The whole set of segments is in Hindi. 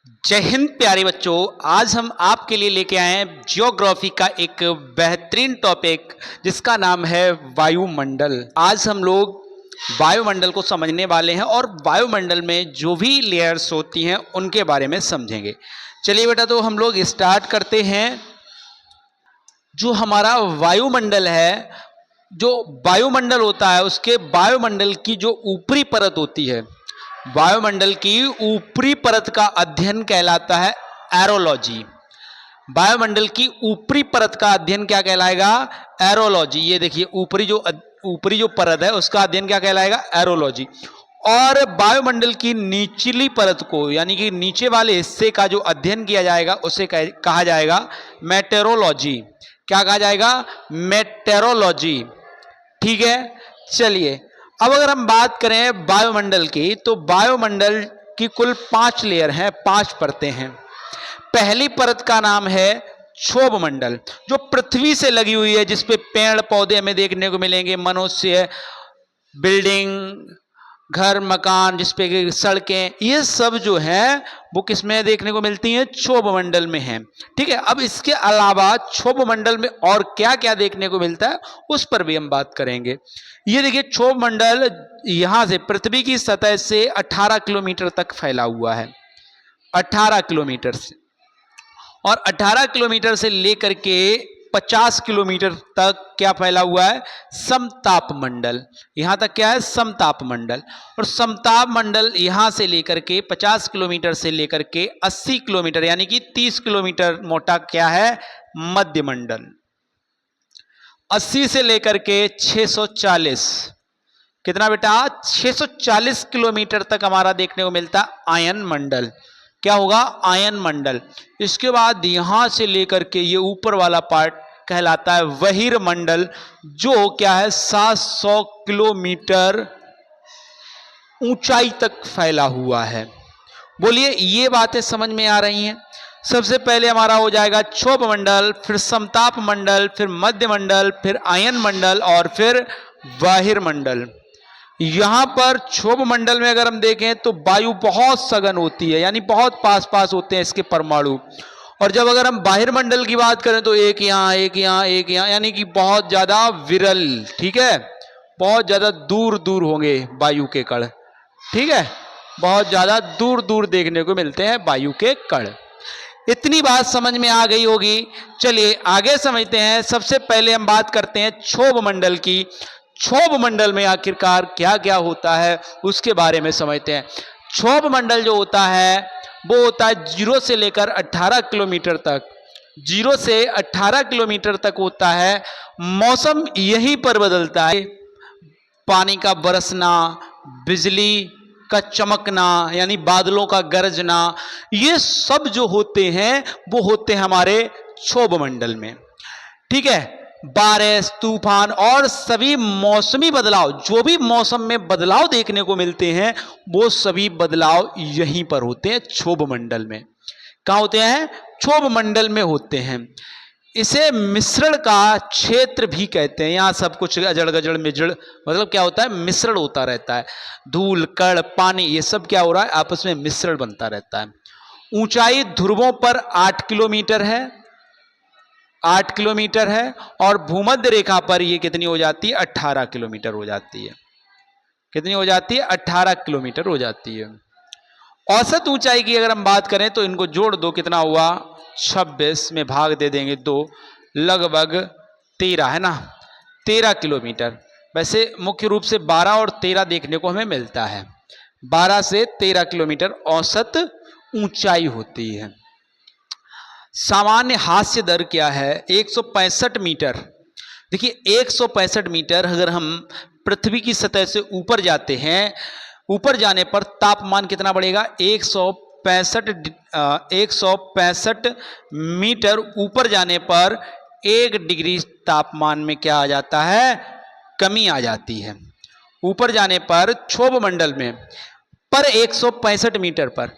जय हिंद प्यारे बच्चों। आज हम आपके लिए लेके आए हैं जियोग्राफी का एक बेहतरीन टॉपिक जिसका नाम है वायुमंडल। आज हम लोग वायुमंडल को समझने वाले हैं और वायुमंडल में जो भी लेयर्स होती हैं उनके बारे में समझेंगे। चलिए बेटा, तो हम लोग स्टार्ट करते हैं। जो हमारा वायुमंडल है, जो वायुमंडल होता है, उसके वायुमंडल की जो ऊपरी परत होती है, वायुमंडल की ऊपरी परत का अध्ययन कहलाता है एरोलॉजी। वायुमंडल की ऊपरी परत का अध्ययन क्या कहलाएगा? एरोलॉजी। ये देखिए, ऊपरी जो परत है उसका अध्ययन क्या कहलाएगा? एरोलॉजी। और वायुमंडल की निचली परत को, यानी कि नीचे वाले हिस्से का जो अध्ययन किया जाएगा उसे कहा जाएगा मेटेरोलॉजी। क्या कहा जाएगा? मेटेरोलॉजी। ठीक है। चलिए, अब अगर हम बात करें वायुमंडल की, तो वायुमंडल की कुल 5 लेयर हैं, 5 परतें हैं। पहली परत का नाम है क्षोभ मंडल, जो पृथ्वी से लगी हुई है, जिसपे पेड़ पौधे हमें देखने को मिलेंगे, मनुष्य, बिल्डिंग, घर मकान, जिसपे सड़कें, ये सब जो है वो किसमें देखने को मिलती हैं? क्षोभ मंडल में है। ठीक है। अब इसके अलावा क्षोभ मंडल में और क्या क्या देखने को मिलता है उस पर भी हम बात करेंगे। ये देखिए, क्षोभ मंडल यहां से पृथ्वी की सतह से 18 किलोमीटर तक फैला हुआ है। 18 किलोमीटर से, और 18 किलोमीटर से लेकर के 50 किलोमीटर तक क्या फैला हुआ है? समताप मंडल। यहां तक क्या है? समताप मंडल। और समताप मंडल यहां से लेकर के 50 किलोमीटर से लेकर के 80 किलोमीटर, यानी कि 30 किलोमीटर मोटा क्या है? मध्य मंडल। 80 से लेकर के 640, कितना बेटा? 640 किलोमीटर तक हमारा देखने को मिलता है आयन मंडल। क्या होगा? आयन मंडल। इसके बाद यहां से लेकर के ये ऊपर वाला पार्ट कहलाता है बहिर मंडल, जो क्या है? 700 किलोमीटर ऊंचाई तक फैला हुआ है। बोलिए, ये बातें समझ में आ रही हैं? सबसे पहले हमारा हो जाएगा क्षोभ मंडल, फिर समताप मंडल, फिर मध्य मंडल, फिर आयन मंडल और फिर बहिर मंडल। यहां पर क्षोभ मंडल में अगर हम देखें तो वायु बहुत सघन होती है, यानी बहुत पास पास होते हैं इसके परमाणु। और जब अगर हम बाहिर मंडल की बात करें तो एक यहां, एक यहां, एक यहां, यानी कि बहुत ज्यादा विरल। ठीक है। बहुत ज्यादा दूर दूर होंगे वायु के कण। ठीक है। बहुत ज्यादा दूर दूर देखने को मिलते हैं वायु के कण। इतनी बात समझ में आ गई होगी। चलिए आगे समझते हैं। सबसे पहले हम बात करते हैं क्षोभ मंडल की। क्षोभ मंडल में आखिरकार क्या क्या होता है उसके बारे में समझते हैं। क्षोभ मंडल जो होता है वो होता है 0 से लेकर 18 किलोमीटर तक। 0 से 18 किलोमीटर तक होता है। मौसम यहीं पर बदलता है। पानी का बरसना, बिजली का चमकना, यानी बादलों का गरजना, ये सब जो होते हैं वो होते हैं हमारे क्षोभ मंडल में। ठीक है। बारिश, तूफान और सभी मौसमी बदलाव, जो भी मौसम में बदलाव देखने को मिलते हैं वो सभी बदलाव यहीं पर होते हैं क्षोभ मंडल में। कहां होते हैं? क्षोभ मंडल में होते हैं। इसे मिश्रण का क्षेत्र भी कहते हैं। यहां सब कुछ अजड़ गजड़ मिजड़, मतलब क्या होता है? मिश्रण होता रहता है। धूल, कण, पानी, ये सब क्या हो रहा है? आपस में मिश्रण बनता रहता है। ऊंचाई ध्रुवों पर 8 किलोमीटर है, 8 किलोमीटर है। और भूमध्य रेखा पर ये कितनी हो जाती है? 18 किलोमीटर हो जाती है। कितनी हो जाती है? 18 किलोमीटर हो जाती है। औसत ऊंचाई की अगर हम बात करें तो इनको जोड़ दो, कितना हुआ? 26 में भाग दे देंगे तो लगभग 13 है ना? 13 किलोमीटर। वैसे मुख्य रूप से 12 और 13 देखने को हमें मिलता है। 12 से 13 किलोमीटर औसत ऊंचाई होती है। सामान्य हास्य दर क्या है? 165 मीटर। देखिए, 165 मीटर अगर हम पृथ्वी की सतह से ऊपर जाते हैं, ऊपर जाने पर तापमान कितना बढ़ेगा? 165 मीटर ऊपर जाने पर 1 डिग्री तापमान में क्या आ जाता है? कमी आ जाती है। ऊपर जाने पर क्षोभ मंडल में पर 165 मीटर पर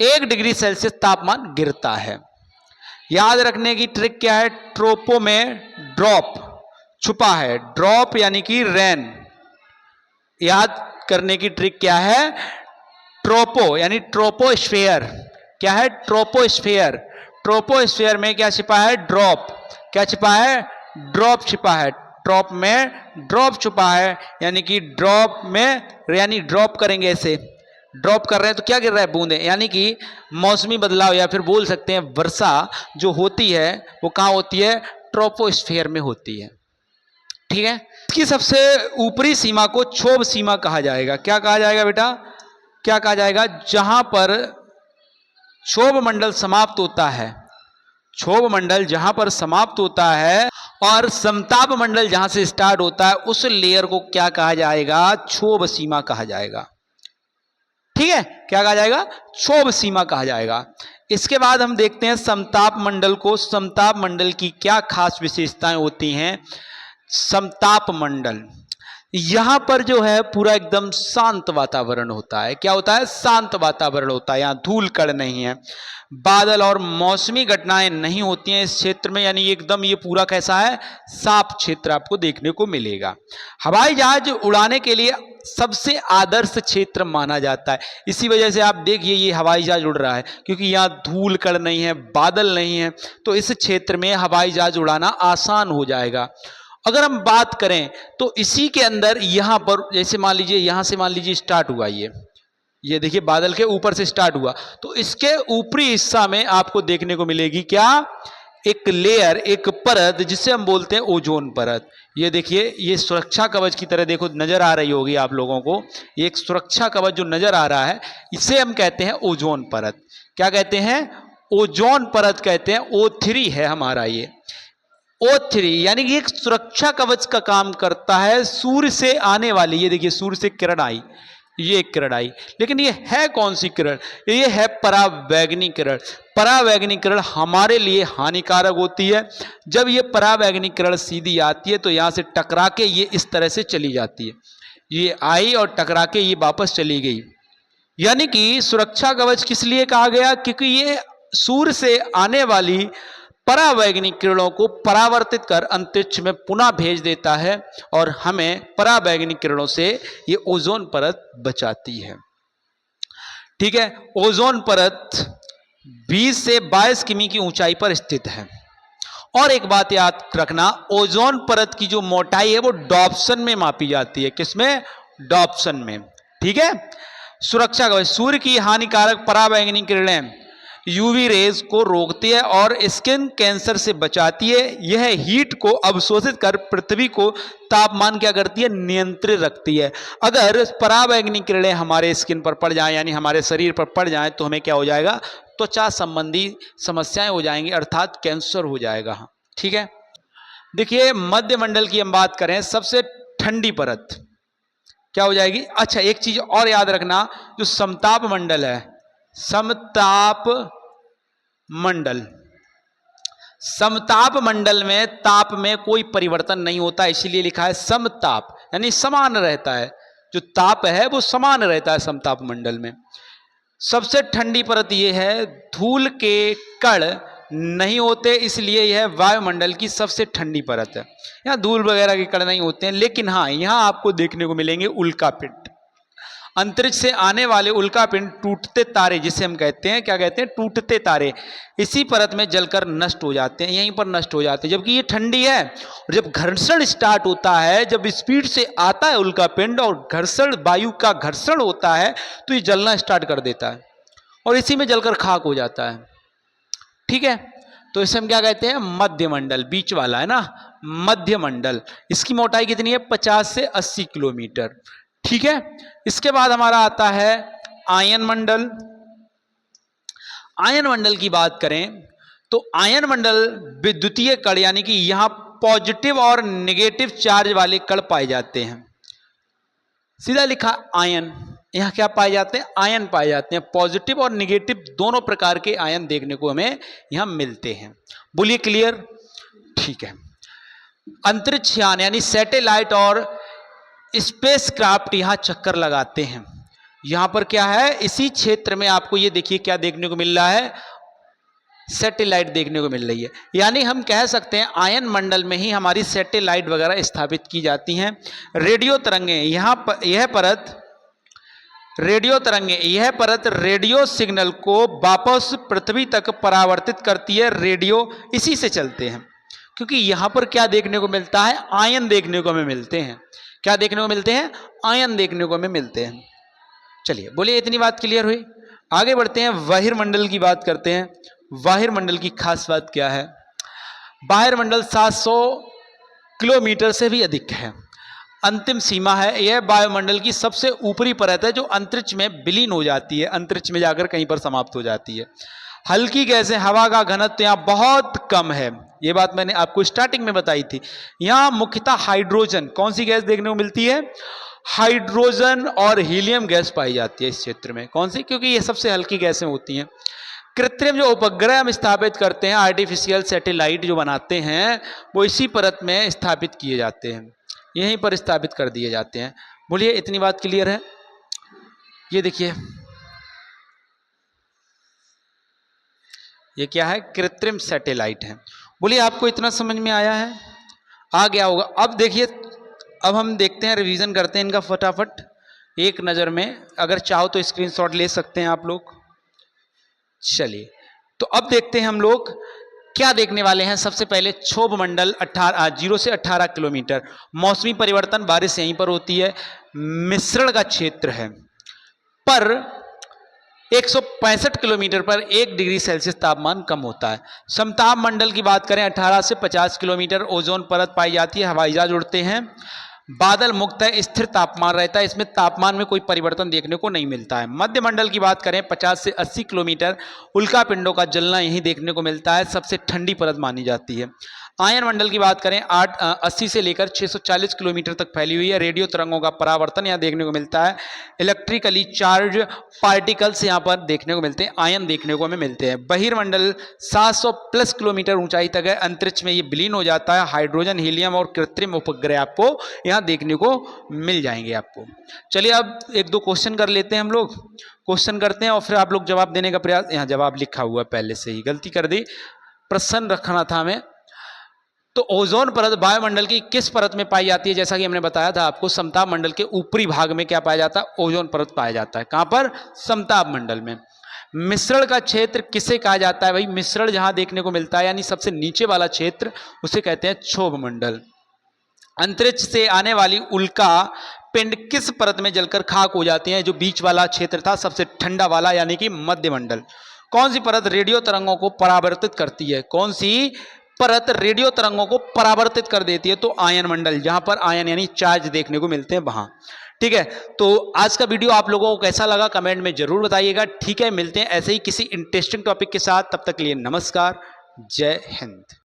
1 डिग्री सेल्सियस तापमान गिरता है। याद रखने की ट्रिक क्या है? ट्रोपो में ड्रॉप छुपा है। ड्रॉप यानी कि रेन। याद करने की ट्रिक क्या है? ट्रोपो यानी ट्रोपोस्फेयर। क्या है? ट्रोपोस्फेयर। ट्रोपोस्फेयर में क्या छिपा है? ड्रॉप। क्या छिपा है? ड्रॉप छिपा है। ड्रॉप में ड्रॉप छुपा है, यानी कि ड्रॉप में, यानी ड्रॉप करेंगे ऐसे, ड्रॉप कर रहे हैं तो क्या गिर रहा है? बूंदे, यानी कि मौसमी बदलाव या फिर बोल सकते हैं वर्षा जो होती है वो कहाँ होती है? ट्रोपोस्फेयर में होती है। ठीक है। इसकी सबसे ऊपरी सीमा को क्षोभ सीमा कहा जाएगा। क्या कहा जाएगा बेटा? क्या कहा जाएगा? जहां पर क्षोभ मंडल समाप्त होता है, क्षोभ मंडल जहां पर समाप्त होता है और समताप मंडल जहां से स्टार्ट होता है, उस लेयर को क्या कहा जाएगा? क्षोभ सीमा कहा जाएगा। ठीक है, क्या कहा जाएगा? क्षोभ सीमा कहा जाएगा। इसके बाद हम देखते हैं समताप मंडल को। समताप मंडल की क्या खास विशेषताएं होती हैं? समताप मंडल, यहां पर जो है पूरा एकदम शांत वातावरण होता है। क्या होता है? शांत वातावरण होता है। यहां धूल कण नहीं है, बादल और मौसमी घटनाएं नहीं होती हैं इस क्षेत्र में, यानी एकदम ये पूरा कैसा है? साफ क्षेत्र आपको देखने को मिलेगा। हवाई जहाज उड़ाने के लिए सबसे आदर्श क्षेत्र माना जाता है। इसी वजह से आप देखिए ये हवाई जहाज उड़ रहा है, क्योंकि यहाँ धूल कण नहीं है, बादल नहीं है, तो इस क्षेत्र में हवाई जहाज उड़ाना आसान हो जाएगा। अगर हम बात करें तो इसी के अंदर यहां पर, जैसे मान लीजिए यहां से मान लीजिए स्टार्ट हुआ, ये देखिए बादल के ऊपर से स्टार्ट हुआ, तो इसके ऊपरी हिस्सा में आपको देखने को मिलेगी क्या? एक लेयर, एक परत, जिसे हम बोलते हैं ओजोन परत। ये देखिए, ये सुरक्षा कवच की तरह देखो नजर आ रही होगी आप लोगों को, एक सुरक्षा कवच जो नजर आ रहा है, इसे हम कहते हैं ओजोन परत। क्या कहते हैं? ओजोन परत कहते हैं। O3 है हमारा ये O3, यानी कि एक सुरक्षा कवच का काम करता है सूर्य से आने वाली। ये देखिए सूर्य से किरण आई, ये एक किरण आई, लेकिन ये है कौन सी किरण? ये है परावैंगनी किरण। परावैंगनी किरण हमारे लिए हानिकारक होती है। जब ये परावैंगनी किरण सीधी आती है तो यहां से टकरा के ये इस तरह से चली जाती है। ये आई और टकरा के ये वापस चली गई। यानी कि सुरक्षा कवच किस लिए कहा गया? क्योंकि ये सूर्य से आने वाली परावैंगनिक किरणों को परावर्तित कर अंतरिक्ष में पुनः भेज देता है और हमें परावैंगनिक किरणों से ये ओजोन परत बचाती है। ठीक है, ओजोन परत 20 से 22 किमी की ऊंचाई पर स्थित है। और एक बात याद रखना, ओजोन परत की जो मोटाई है वो डॉप्सन में मापी जाती है। किसमें? डॉप्सन में। ठीक है। सुरक्षा कवच, सूर्य की हानिकारक परावैंगनिक किरणें यूवी रेज को रोकती है और स्किन कैंसर से बचाती है। यह हीट को अवशोषित कर पृथ्वी को तापमान क्या करती है? नियंत्रित रखती है। अगर परावैंगनिक किरणें हमारे स्किन पर पड़ जाएं, यानी हमारे शरीर पर पड़ जाएं, तो हमें क्या हो जाएगा? त्वचा संबंधी समस्याएं हो जाएंगी, अर्थात कैंसर हो जाएगा। ठीक है। देखिए मध्य मंडल की हम बात करें, सबसे ठंडी परत क्या हो जाएगी? अच्छा, एक चीज और याद रखना, जो समताप मंडल है, समताप मंडल, समताप मंडल में ताप में कोई परिवर्तन नहीं होता, इसीलिए लिखा है समताप, यानी समान रहता है। जो ताप है वो समान रहता है समताप मंडल में। सबसे ठंडी परत यह है, धूल के कण नहीं होते, इसलिए यह वायुमंडल की सबसे ठंडी परत है। यहाँ धूल वगैरह के कण नहीं होते हैं, लेकिन हाँ यहाँ आपको देखने को मिलेंगे उल्कापिंड। अंतरिक्ष से आने वाले उल्कापिंड टूटते तारे, जिसे हम कहते हैं, क्या कहते हैं? टूटते तारे, इसी परत में जलकर नष्ट हो जाते हैं, यहीं पर नष्ट हो जाते हैं। जबकि ये ठंडी है, और जब घर्षण स्टार्ट होता है, जब स्पीड से आता है उल्कापिंड और घर्षण, वायु का घर्षण होता है, तो ये जलना स्टार्ट कर देता है और इसी में जलकर खाक हो जाता है। ठीक है, तो इसे हम क्या कहते हैं? मध्य मंडल, बीच वाला है ना, मध्य मंडल। इसकी मोटाई कितनी है? 50 से 80 किलोमीटर। ठीक है। इसके बाद हमारा आता है आयन मंडल। आयन मंडल की बात करें तो आयन मंडल विद्युतीय कण, यानी कि यहां पॉजिटिव और नेगेटिव चार्ज वाले कण पाए जाते हैं। सीधा लिखा आयन, यहां क्या पाए जाते हैं? आयन पाए जाते हैं। पॉजिटिव और नेगेटिव दोनों प्रकार के आयन देखने को हमें यहां मिलते हैं। बोलिए क्लियर? ठीक है। अंतरिक्ष यान यानी सैटेलाइट और स्पेसक्राफ्ट यहां चक्कर लगाते हैं। यहां पर क्या है? इसी क्षेत्र में आपको ये देखिए क्या देखने को मिल रहा है? सैटेलाइट देखने को मिल रही है। यानी हम कह सकते हैं आयन मंडल में ही हमारी सैटेलाइट वगैरह स्थापित की जाती हैं। रेडियो तरंगें, यह परत रेडियो तरंगे, यह परत रेडियो सिग्नल को वापस पृथ्वी तक परावर्तित करती है। रेडियो इसी से चलते हैं, क्योंकि यहां पर क्या देखने को मिलता है, आयन देखने को हमें मिलते हैं। क्या देखने को मिलते हैं, आयन देखने को हमें मिलते हैं। चलिए बोलिए, इतनी बात क्लियर हुई। आगे बढ़ते हैं, बहिर्मंडल की बात करते हैं। बहिर्मंडल की खास बात क्या है? बहिर्मंडल 700 किलोमीटर से भी अधिक है, अंतिम सीमा है। यह वायुमंडल की सबसे ऊपरी परत है जो अंतरिक्ष में विलीन हो जाती है, अंतरिक्ष में जाकर कहीं पर समाप्त हो जाती है। हल्की गैसें, हवा का घनत्व यहाँ बहुत कम है, ये बात मैंने आपको स्टार्टिंग में बताई थी। यहाँ मुख्यतः हाइड्रोजन, कौन सी गैस देखने को मिलती है? हाइड्रोजन और हीलियम गैस पाई जाती है इस क्षेत्र में। कौन सी? क्योंकि ये सबसे हल्की गैसें होती हैं। कृत्रिम जो उपग्रह हम स्थापित करते हैं, आर्टिफिशियल सैटेलाइट जो बनाते हैं, वो इसी परत में स्थापित किए जाते हैं, यहीं पर स्थापित कर दिए जाते हैं। बोलिए, इतनी बात क्लियर है? ये देखिए, ये क्या है? कृत्रिम सैटेलाइट है। बोलिए, आपको इतना समझ में आया है? आ गया होगा। अब देखिए, अब हम देखते हैं, रिवीजन करते हैं इनका फटाफट एक नज़र में। अगर चाहो तो स्क्रीनशॉट ले सकते हैं आप लोग। चलिए, तो अब देखते हैं हम लोग क्या देखने वाले हैं। सबसे पहले क्षोभ मंडल 0 से 18 किलोमीटर, मौसमी परिवर्तन, बारिश यहीं पर होती है। मिश्रण का क्षेत्र है, पर 165 किलोमीटर पर 1 डिग्री सेल्सियस तापमान कम होता है। समताप मंडल की बात करें, 18 से 50 किलोमीटर, ओजोन परत पाई जाती है, हवाई जहाज उड़ते हैं। बादल मुक्त है, स्थिर तापमान रहता है, इसमें तापमान में कोई परिवर्तन देखने को नहीं मिलता है। मध्य मंडल की बात करें, 50 से 80 किलोमीटर, उल्का पिंडों का जलना यहीं देखने को मिलता है, सबसे ठंडी परत मानी जाती है। आयन मंडल की बात करें, 80 से लेकर 640 किलोमीटर तक फैली हुई है। रेडियो तरंगों का परावर्तन यहाँ देखने को मिलता है। इलेक्ट्रिकली चार्ज पार्टिकल्स यहाँ पर देखने को मिलते हैं, आयन देखने को हमें मिलते हैं। बहिर्मंडल 700 प्लस किलोमीटर ऊंचाई तक है, अंतरिक्ष में ये विलीन हो जाता है। हाइड्रोजन, हीलियम और कृत्रिम उपग्रह आपको यहाँ देखने को मिल जाएंगे आपको। चलिए, अब एक दो क्वेश्चन कर लेते हैं हम लोग। क्वेश्चन करते हैं और फिर आप लोग जवाब देने का प्रयास। यहाँ जवाब लिखा हुआ है, पहले से ही गलती कर दी, प्रश्न रखना था हमें। तो ओजोन परत वायुमंडल की किस परत में पाई जाती है? जैसा कि हमने बताया था आपको, समताप मंडल के ऊपरी भाग में क्या पाया जाता है? ओजोन परत पाया जाता है। कहां पर? समताप मंडल में। मिश्रण का क्षेत्र किसे कहा जाता है भाई? मिश्रण जहां देखने को मिलता है, यानी सबसे नीचे वाला क्षेत्र, उसे कहते हैं क्षोभ मंडल। अंतरिक्ष से आने वाली उल्का पिंड किस परत में जलकर खाक हो जाती हैं? जो बीच वाला क्षेत्र था, सबसे ठंडा वाला, यानी कि मध्य मंडल। कौन सी परत रेडियो तरंगों को परावर्तित करती है? कौन सी परत रेडियो तरंगों को परावर्तित कर देती है? तो आयन मंडल, जहां पर आयन यानी चार्ज देखने को मिलते हैं, वहां। ठीक है, तो आज का वीडियो आप लोगों को कैसा लगा कमेंट में जरूर बताइएगा। ठीक है, मिलते हैं ऐसे ही किसी इंटरेस्टिंग टॉपिक के साथ, तब तक के लिए नमस्कार, जय हिंद।